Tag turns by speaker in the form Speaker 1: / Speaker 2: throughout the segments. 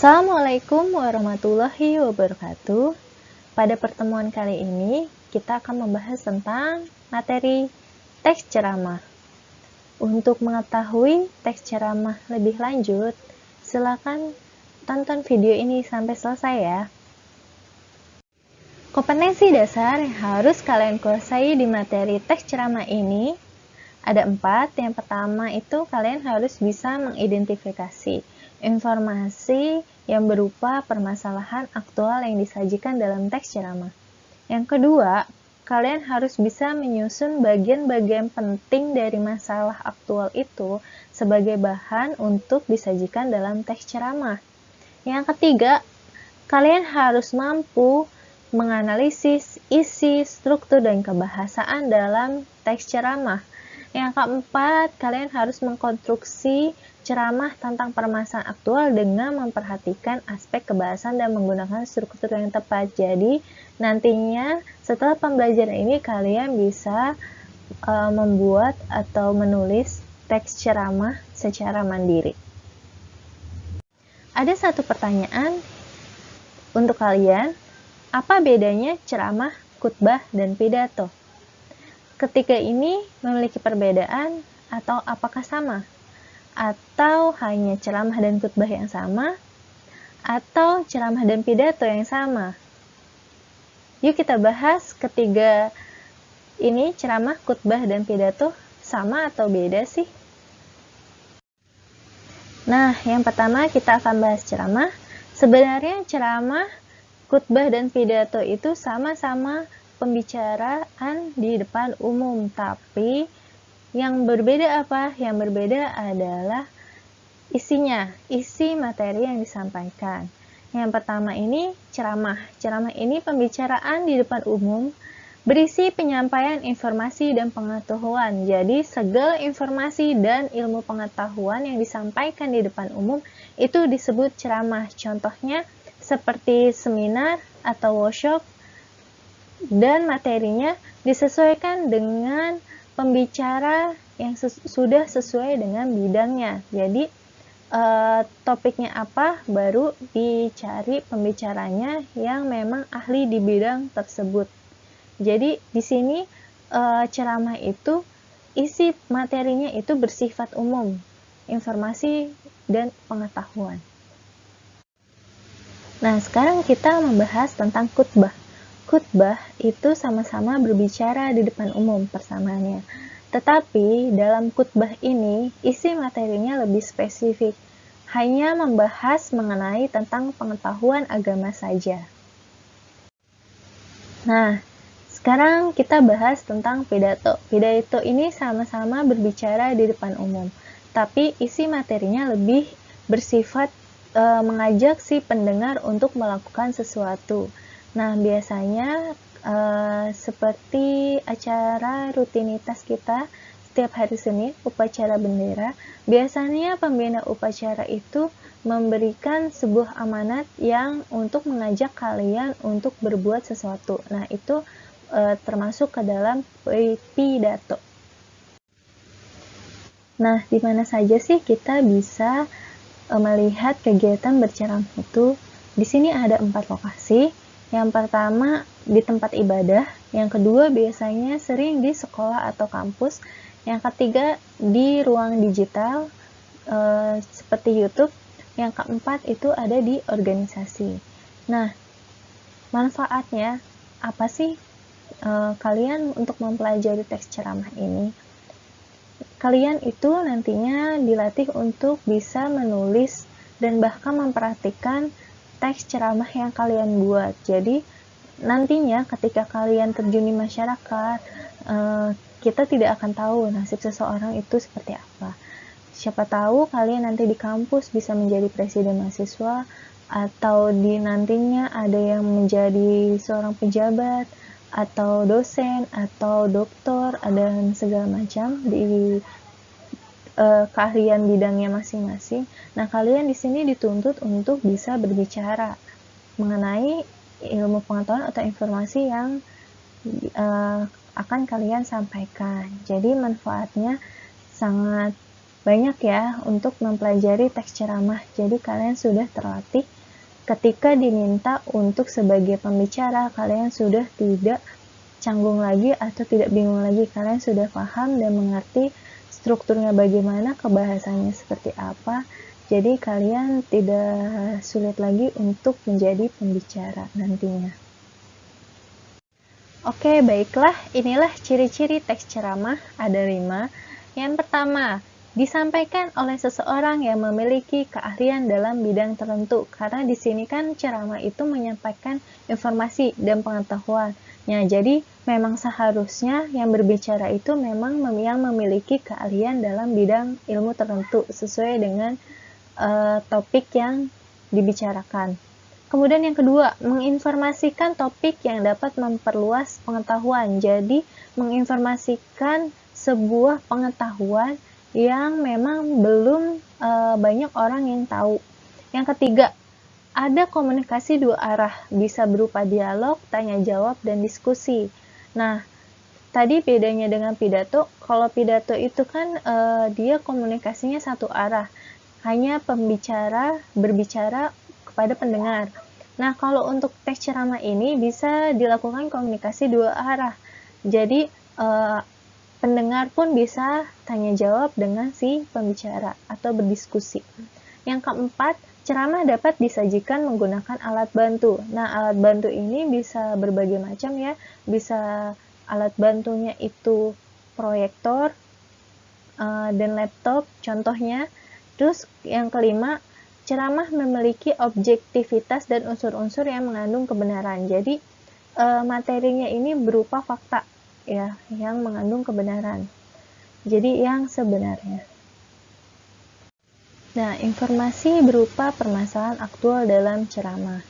Speaker 1: Assalamualaikum warahmatullahi wabarakatuh. Pada pertemuan kali ini, kita akan membahas tentang materi teks ceramah. Untuk mengetahui teks ceramah lebih lanjut, silakan tonton video ini sampai selesai ya. Kompetensi dasar yang harus kalian kuasai di materi teks ceramah ini ada 4. Yang pertama itu kalian harus bisa mengidentifikasi informasi yang berupa permasalahan aktual yang disajikan dalam teks ceramah. Yang kedua, kalian harus bisa menyusun bagian-bagian penting dari masalah aktual itu sebagai bahan untuk disajikan dalam teks ceramah. Yang ketiga, kalian harus mampu menganalisis isi, struktur, dan kebahasaan dalam teks ceramah. Yang keempat, kalian harus mengkonstruksi ceramah tentang permasalahan aktual dengan memperhatikan aspek kebahasan dan menggunakan struktur yang tepat. Jadi, nantinya setelah pembelajaran ini kalian bisa membuat atau menulis teks ceramah secara mandiri. Ada satu pertanyaan untuk kalian, apa bedanya ceramah, khutbah, dan pidato? Ketiga ini memiliki perbedaan atau apakah sama? Atau hanya ceramah dan khutbah yang sama? Atau ceramah dan pidato yang sama? Yuk kita bahas ketiga ini, ceramah, khutbah, dan pidato sama atau beda sih? Nah, yang pertama kita akan bahas ceramah. Sebenarnya ceramah, khutbah, dan pidato itu sama-sama pembicaraan di depan umum, tapi yang berbeda apa? Yang berbeda adalah isinya, isi materi yang disampaikan. Yang pertama ini ceramah. Ceramah ini pembicaraan di depan umum, berisi penyampaian informasi dan pengetahuan. Jadi segala informasi dan ilmu pengetahuan yang disampaikan di depan umum itu disebut ceramah. Contohnya seperti seminar atau workshop, dan materinya disesuaikan dengan pembicara yang sudah sesuai dengan bidangnya. Jadi topiknya apa, baru dicari pembicaranya yang memang ahli di bidang tersebut. Jadi di sini ceramah itu isi materinya itu bersifat umum, informasi dan pengetahuan. Nah, sekarang kita membahas tentang khutbah. Khutbah itu sama-sama berbicara di depan umum persamaannya. Tetapi dalam khutbah ini, isi materinya lebih spesifik. Hanya membahas mengenai tentang pengetahuan agama saja. Nah, sekarang kita bahas tentang pidato. Pidato ini sama-sama berbicara di depan umum. Tapi isi materinya lebih bersifat mengajak si pendengar untuk melakukan sesuatu. Nah, biasanya seperti acara rutinitas kita setiap hari Senin, upacara bendera, biasanya pembina upacara itu memberikan sebuah amanat yang untuk mengajak kalian untuk berbuat sesuatu. Nah, itu termasuk ke dalam pidato. Nah, di mana saja sih kita bisa melihat kegiatan berceramah itu? Di sini ada 4 lokasi. Yang pertama di tempat ibadah, yang kedua biasanya sering di sekolah atau kampus, yang ketiga di ruang digital seperti YouTube, yang keempat itu ada di organisasi. Nah, manfaatnya apa sih kalian untuk mempelajari teks ceramah ini? Kalian itu nantinya dilatih untuk bisa menulis dan bahkan memperhatikan teks ceramah yang kalian buat. Jadi nantinya ketika kalian terjun di masyarakat, kita tidak akan tahu nasib seseorang itu seperti apa. Siapa tahu kalian nanti di kampus bisa menjadi presiden mahasiswa, atau di nantinya ada yang menjadi seorang pejabat, atau dosen, atau doktor, dan segala macam di keahlian bidangnya masing-masing. Nah, kalian di sini dituntut untuk bisa berbicara mengenai ilmu pengetahuan atau informasi yang akan kalian sampaikan. Jadi manfaatnya sangat banyak ya untuk mempelajari teks ceramah. Jadi kalian sudah terlatih ketika diminta untuk sebagai pembicara, kalian sudah tidak canggung lagi atau tidak bingung lagi. Kalian sudah paham dan mengerti strukturnya bagaimana, kebahasannya seperti apa. Jadi kalian tidak sulit lagi untuk menjadi pembicara nantinya. Oke, baiklah, inilah ciri-ciri teks ceramah, ada 5. Yang pertama, disampaikan oleh seseorang yang memiliki keahlian dalam bidang tertentu, karena di sini kan ceramah itu menyampaikan informasi dan pengetahuan. Ya, jadi memang seharusnya yang berbicara itu memang yang memiliki keahlian dalam bidang ilmu tertentu, sesuai dengan topik yang dibicarakan. Kemudian yang kedua, menginformasikan topik yang dapat memperluas pengetahuan. Jadi, menginformasikan sebuah pengetahuan yang memang belum banyak orang yang tahu. Yang ketiga, ada komunikasi dua arah, bisa berupa dialog, tanya jawab, dan diskusi. Nah, tadi bedanya dengan pidato, kalau pidato itu kan dia komunikasinya satu arah, hanya pembicara berbicara kepada pendengar. Nah, kalau untuk teks ceramah ini bisa dilakukan komunikasi dua arah. Jadi, pendengar pun bisa tanya jawab dengan si pembicara atau berdiskusi. Yang keempat, ceramah dapat disajikan menggunakan alat bantu. Nah, alat bantu ini bisa berbagai macam ya. Bisa alat bantunya itu proyektor dan laptop contohnya. Terus yang kelima, ceramah memiliki objektivitas dan unsur-unsur yang mengandung kebenaran. Jadi materinya ini berupa fakta ya, yang mengandung kebenaran. Jadi yang sebenarnya. Nah, informasi berupa permasalahan aktual dalam ceramah.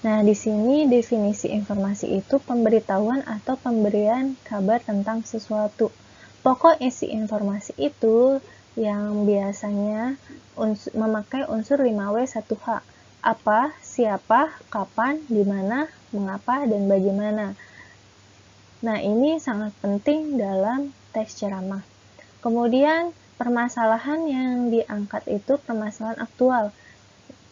Speaker 1: Nah, di sini definisi informasi itu pemberitahuan atau pemberian kabar tentang sesuatu. Pokok isi informasi itu yang biasanya memakai unsur 5W1H. Apa, siapa, kapan, di mana, mengapa, dan bagaimana. Nah, ini sangat penting dalam teks ceramah. Kemudian, permasalahan yang diangkat itu permasalahan aktual.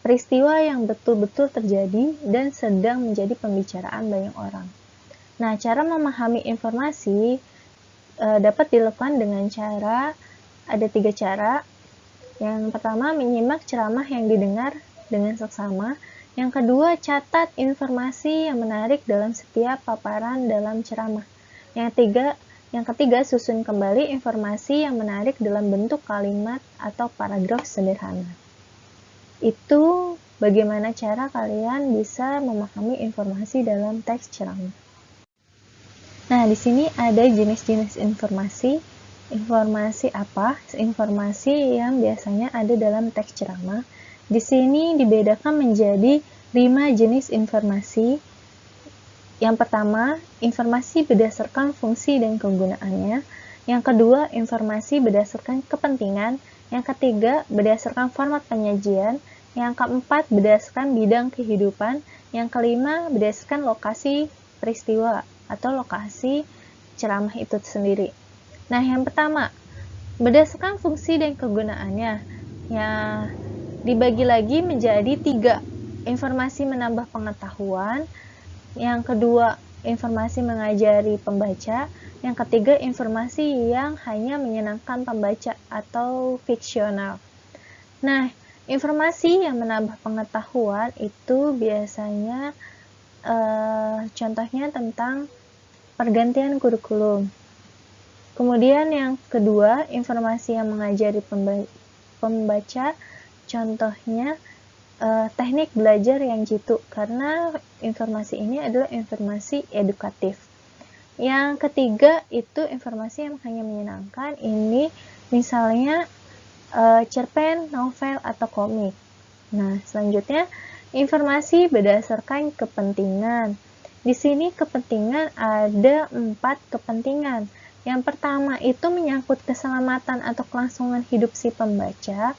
Speaker 1: Peristiwa yang betul-betul terjadi dan sedang menjadi pembicaraan banyak orang. Nah, cara memahami informasi dapat dilakukan dengan cara, ada 3 cara. Yang pertama, menyimak ceramah yang didengar dengan seksama. Yang kedua, catat informasi yang menarik dalam setiap paparan dalam ceramah. Yang ketiga, susun kembali informasi yang menarik dalam bentuk kalimat atau paragraf sederhana. Itu bagaimana cara kalian bisa memahami informasi dalam teks ceramah. Nah, di sini ada jenis-jenis informasi. Informasi apa? Informasi yang biasanya ada dalam teks ceramah. Di sini dibedakan menjadi 5 jenis informasi. Yang pertama, informasi berdasarkan fungsi dan kegunaannya. Yang kedua, informasi berdasarkan kepentingan. Yang ketiga, berdasarkan format penyajian. Yang keempat, berdasarkan bidang kehidupan. Yang kelima, berdasarkan lokasi peristiwa atau lokasi ceramah itu sendiri. Nah, yang pertama, berdasarkan fungsi dan kegunaannya, ya dibagi lagi menjadi 3. Informasi menambah pengetahuan. Yang kedua, informasi mengajari pembaca. Yang ketiga, informasi yang hanya menyenangkan pembaca atau fiksional. Nah, informasi yang menambah pengetahuan itu biasanya contohnya tentang pergantian kurikulum. Kemudian yang kedua, informasi yang mengajari pembaca, contohnya teknik belajar yang jitu, karena informasi ini adalah informasi edukatif. Yang ketiga itu informasi yang hanya menyenangkan, ini misalnya cerpen, novel, atau komik. Nah, selanjutnya informasi berdasarkan kepentingan. Di sini kepentingan ada 4 kepentingan. Yang pertama itu menyangkut keselamatan atau kelangsungan hidup si pembaca.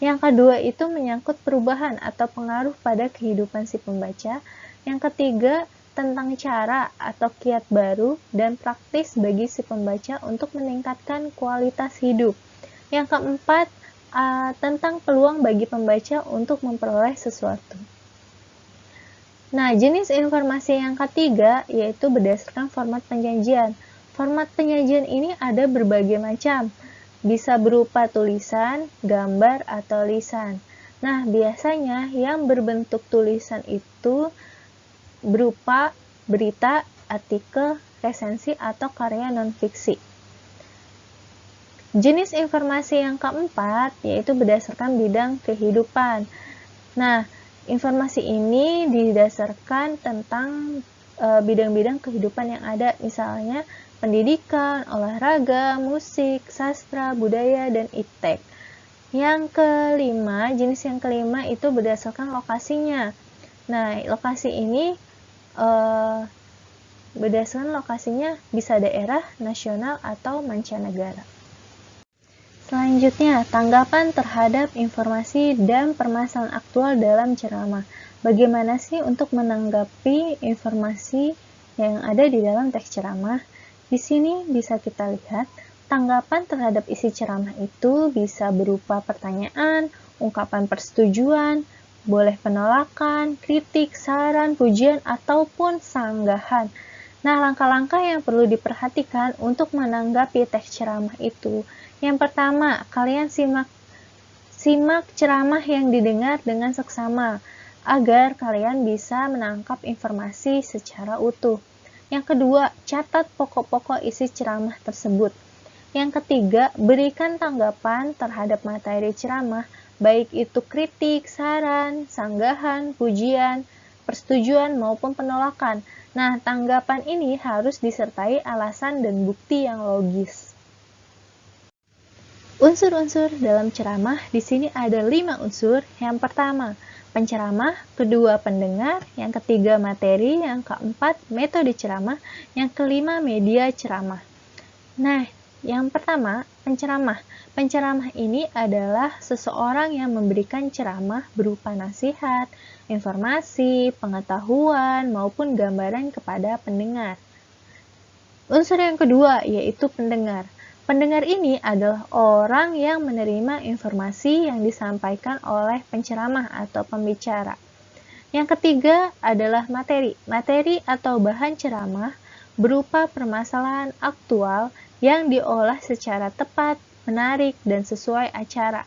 Speaker 1: Yang kedua itu menyangkut perubahan atau pengaruh pada kehidupan si pembaca. Yang ketiga tentang cara atau kiat baru dan praktis bagi si pembaca untuk meningkatkan kualitas hidup. Yang keempat tentang peluang bagi pembaca untuk memperoleh sesuatu. Nah, jenis informasi yang ketiga yaitu berdasarkan format penyajian. Format penyajian ini ada berbagai macam, bisa berupa tulisan, gambar, atau lisan. Nah, biasanya yang berbentuk tulisan itu berupa berita, artikel, resensi, atau karya non-fiksi. Jenis informasi yang keempat yaitu berdasarkan bidang kehidupan. Nah, informasi ini didasarkan tentang bidang-bidang kehidupan yang ada, misalnya pendidikan, olahraga, musik, sastra, budaya, dan iptek. Jenis yang kelima itu berdasarkan lokasinya. Nah, lokasi ini berdasarkan lokasinya bisa daerah, nasional, atau mancanegara. Selanjutnya, tanggapan terhadap informasi dan permasalahan aktual dalam ceramah. Bagaimana sih untuk menanggapi informasi yang ada di dalam teks ceramah? Di sini bisa kita lihat, tanggapan terhadap isi ceramah itu bisa berupa pertanyaan, ungkapan persetujuan, boleh penolakan, kritik, saran, pujian, ataupun sanggahan. Nah, langkah-langkah yang perlu diperhatikan untuk menanggapi teks ceramah itu. Yang pertama, kalian simak ceramah yang didengar dengan seksama, agar kalian bisa menangkap informasi secara utuh. Yang kedua, catat pokok-pokok isi ceramah tersebut. Yang ketiga, berikan tanggapan terhadap materi ceramah, baik itu kritik, saran, sanggahan, pujian, persetujuan, maupun penolakan. Nah, tanggapan ini harus disertai alasan dan bukti yang logis. Unsur-unsur dalam ceramah di sini ada 5 unsur. Yang pertama, penceramah, kedua pendengar, yang ketiga materi, yang keempat metode ceramah, yang kelima media ceramah. Nah, yang pertama, penceramah. Penceramah ini adalah seseorang yang memberikan ceramah berupa nasihat, informasi, pengetahuan, maupun gambaran kepada pendengar. Unsur yang kedua yaitu pendengar. Pendengar ini adalah orang yang menerima informasi yang disampaikan oleh penceramah atau pembicara. Yang ketiga adalah materi. Materi atau bahan ceramah berupa permasalahan aktual yang diolah secara tepat, menarik, dan sesuai acara.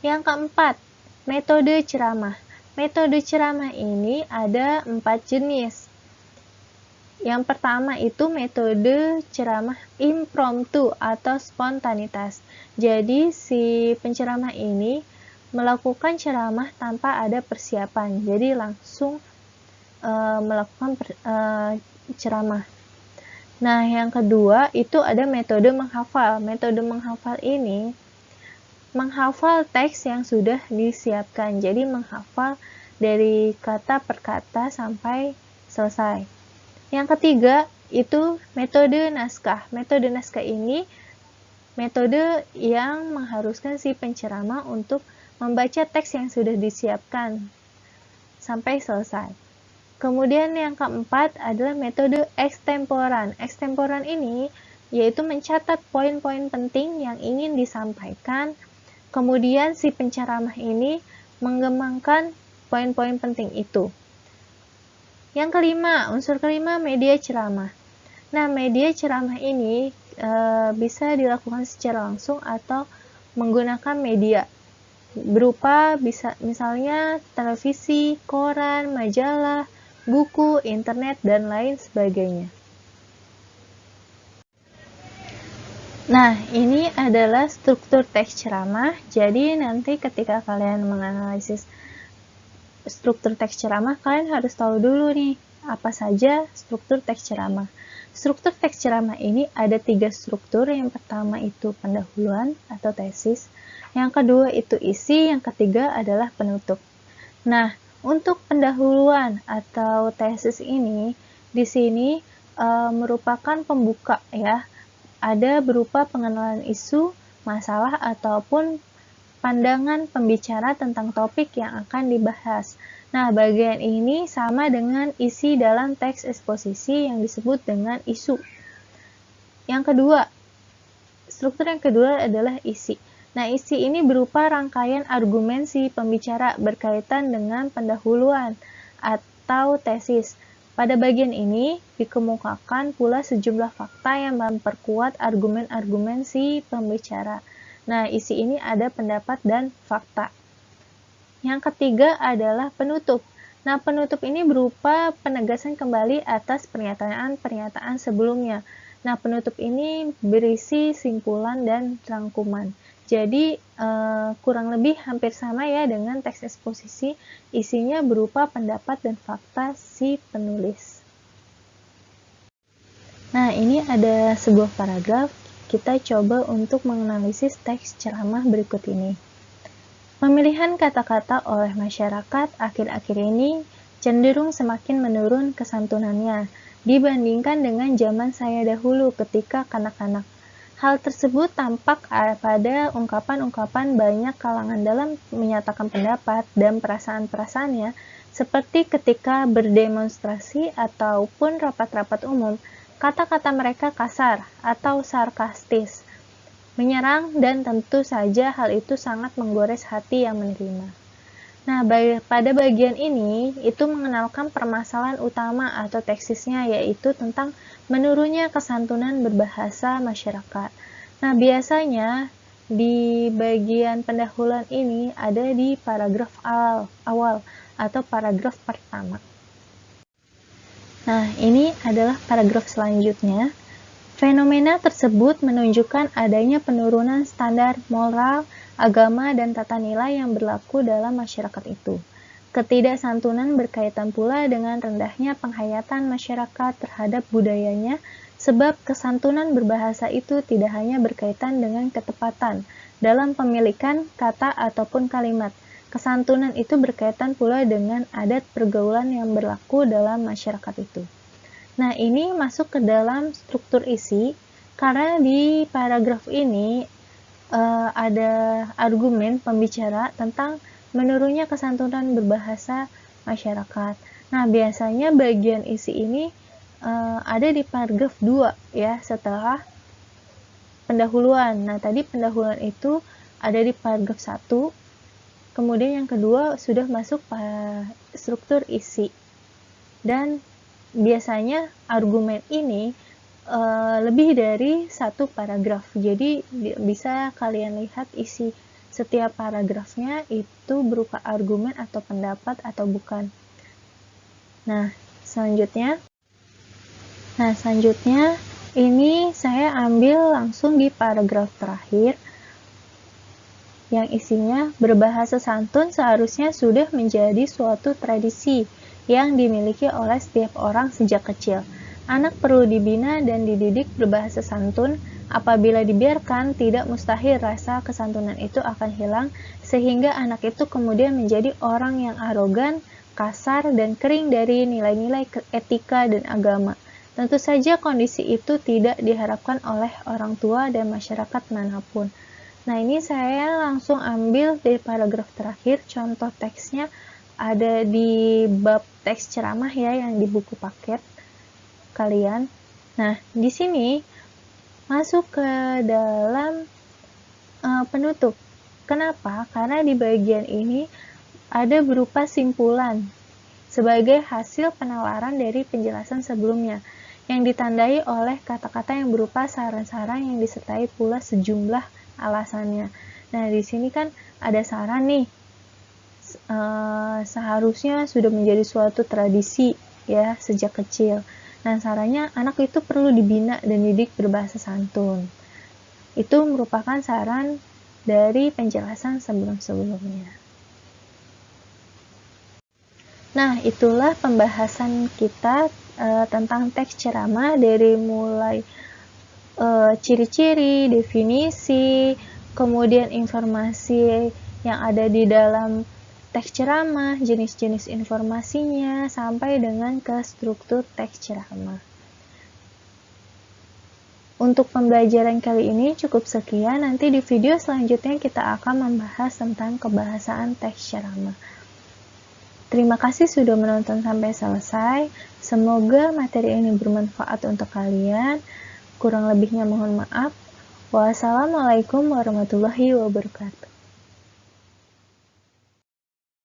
Speaker 1: Yang keempat, metode ceramah. Metode ceramah ini ada 4 jenis. Yang pertama itu metode ceramah impromptu atau spontanitas. Jadi si penceramah ini melakukan ceramah tanpa ada persiapan. Jadi langsung melakukan ceramah. Nah, yang kedua itu ada metode menghafal. Metode menghafal ini menghafal teks yang sudah disiapkan. Jadi menghafal dari kata per kata sampai selesai. Yang ketiga itu metode naskah. Metode naskah ini metode yang mengharuskan si penceramah untuk membaca teks yang sudah disiapkan sampai selesai. Kemudian yang keempat adalah metode ekstemporan. Ekstemporan ini yaitu mencatat poin-poin penting yang ingin disampaikan. Kemudian si penceramah ini mengembangkan poin-poin penting itu. Yang kelima, unsur kelima, media ceramah. Nah, media ceramah ini bisa dilakukan secara langsung atau menggunakan media berupa misalnya televisi, koran, majalah, buku, internet, dan lain sebagainya. Nah, ini adalah struktur teks ceramah. Jadi nanti ketika kalian menganalisis struktur teks ceramah, kalian harus tahu dulu nih, apa saja struktur teks ceramah. Struktur teks ceramah ini ada 3 struktur. Yang pertama itu pendahuluan atau tesis, yang kedua itu isi, yang ketiga adalah penutup. Nah, untuk pendahuluan atau tesis ini, di sini merupakan pembuka ya. Ada berupa pengenalan isu, masalah, ataupun pandangan pembicara tentang topik yang akan dibahas. Nah, bagian ini sama dengan isi dalam teks eksposisi yang disebut dengan isu. Yang kedua, struktur yang kedua adalah isi. Nah, isi ini berupa rangkaian argumen si pembicara berkaitan dengan pendahuluan atau tesis. Pada bagian ini dikemukakan pula sejumlah fakta yang memperkuat argumen-argumen si pembicara. Nah, isi ini ada pendapat dan fakta. Yang ketiga adalah penutup. Nah, penutup ini berupa penegasan kembali atas pernyataan-pernyataan sebelumnya. Nah, penutup ini berisi simpulan dan rangkuman. Jadi, kurang lebih hampir sama ya dengan teks eksposisi, isinya berupa pendapat dan fakta si penulis. Nah, ini ada sebuah paragraf, kita coba untuk menganalisis teks ceramah berikut ini. Pemilihan kata-kata oleh masyarakat akhir-akhir ini cenderung semakin menurun kesantunannya dibandingkan dengan zaman saya dahulu ketika kanak-kanak. Hal tersebut tampak pada ungkapan-ungkapan banyak kalangan dalam menyatakan pendapat dan perasaan-perasaannya, seperti ketika berdemonstrasi ataupun rapat-rapat umum, kata-kata mereka kasar atau sarkastis, menyerang, dan tentu saja hal itu sangat menggores hati yang menerima. Nah, pada bagian ini, itu mengenalkan permasalahan utama atau teksisnya, yaitu tentang menurunnya kesantunan berbahasa masyarakat. Nah, biasanya di bagian pendahuluan ini ada di paragraf awal atau paragraf pertama. Nah, ini adalah paragraf selanjutnya. Fenomena tersebut menunjukkan adanya penurunan standar moral, agama, dan tata nilai yang berlaku dalam masyarakat itu. Ketidaksantunan berkaitan pula dengan rendahnya penghayatan masyarakat terhadap budayanya, sebab kesantunan berbahasa itu tidak hanya berkaitan dengan ketepatan dalam pemilikan kata ataupun kalimat. Kesantunan itu berkaitan pula dengan adat pergaulan yang berlaku dalam masyarakat itu. Nah, ini masuk ke dalam struktur isi, karena di paragraf ini ada argumen pembicara tentang menurunnya kesantunan berbahasa masyarakat. Nah, biasanya bagian isi ini ada di paragraf 2 ya, setelah pendahuluan. Nah, tadi pendahuluan itu ada di paragraf 1, kemudian yang kedua sudah masuk pada struktur isi. Dan biasanya argumen ini lebih dari satu paragraf, jadi bisa kalian lihat isi setiap paragrafnya itu berupa argumen atau pendapat atau bukan. Nah, selanjutnya ini saya ambil langsung di paragraf terakhir yang isinya berbahasa santun seharusnya sudah menjadi suatu tradisi yang dimiliki oleh setiap orang sejak kecil. Anak perlu dibina dan dididik berbahasa santun. Apabila dibiarkan, tidak mustahil rasa kesantunan itu akan hilang, sehingga anak itu kemudian menjadi orang yang arogan, kasar, dan kering dari nilai-nilai etika dan agama. Tentu saja kondisi itu tidak diharapkan oleh orang tua dan masyarakat manapun. Nah, ini saya langsung ambil dari paragraf terakhir, contoh teksnya ada di bab teks ceramah ya yang di buku paket kalian. Nah, di sini masuk ke dalam penutup. Kenapa? Karena di bagian ini ada berupa simpulan sebagai hasil penalaran dari penjelasan sebelumnya yang ditandai oleh kata-kata yang berupa saran-saran yang disertai pula sejumlah alasannya. Nah, di sini kan ada saran nih. Seharusnya sudah menjadi suatu tradisi ya sejak kecil. Nah, sarannya anak itu perlu dibina dan didik berbahasa santun. Itu merupakan saran dari penjelasan sebelum-sebelumnya. Nah, itulah pembahasan kita tentang teks ceramah dari mulai ciri-ciri, definisi, kemudian informasi yang ada di dalam teks ceramah, jenis-jenis informasinya, sampai dengan ke struktur teks ceramah. Untuk pembelajaran kali ini cukup sekian, nanti di video selanjutnya kita akan membahas tentang kebahasaan teks ceramah. Terima kasih sudah menonton sampai selesai, semoga materi ini bermanfaat untuk kalian, kurang lebihnya mohon maaf. Wassalamualaikum warahmatullahi wabarakatuh.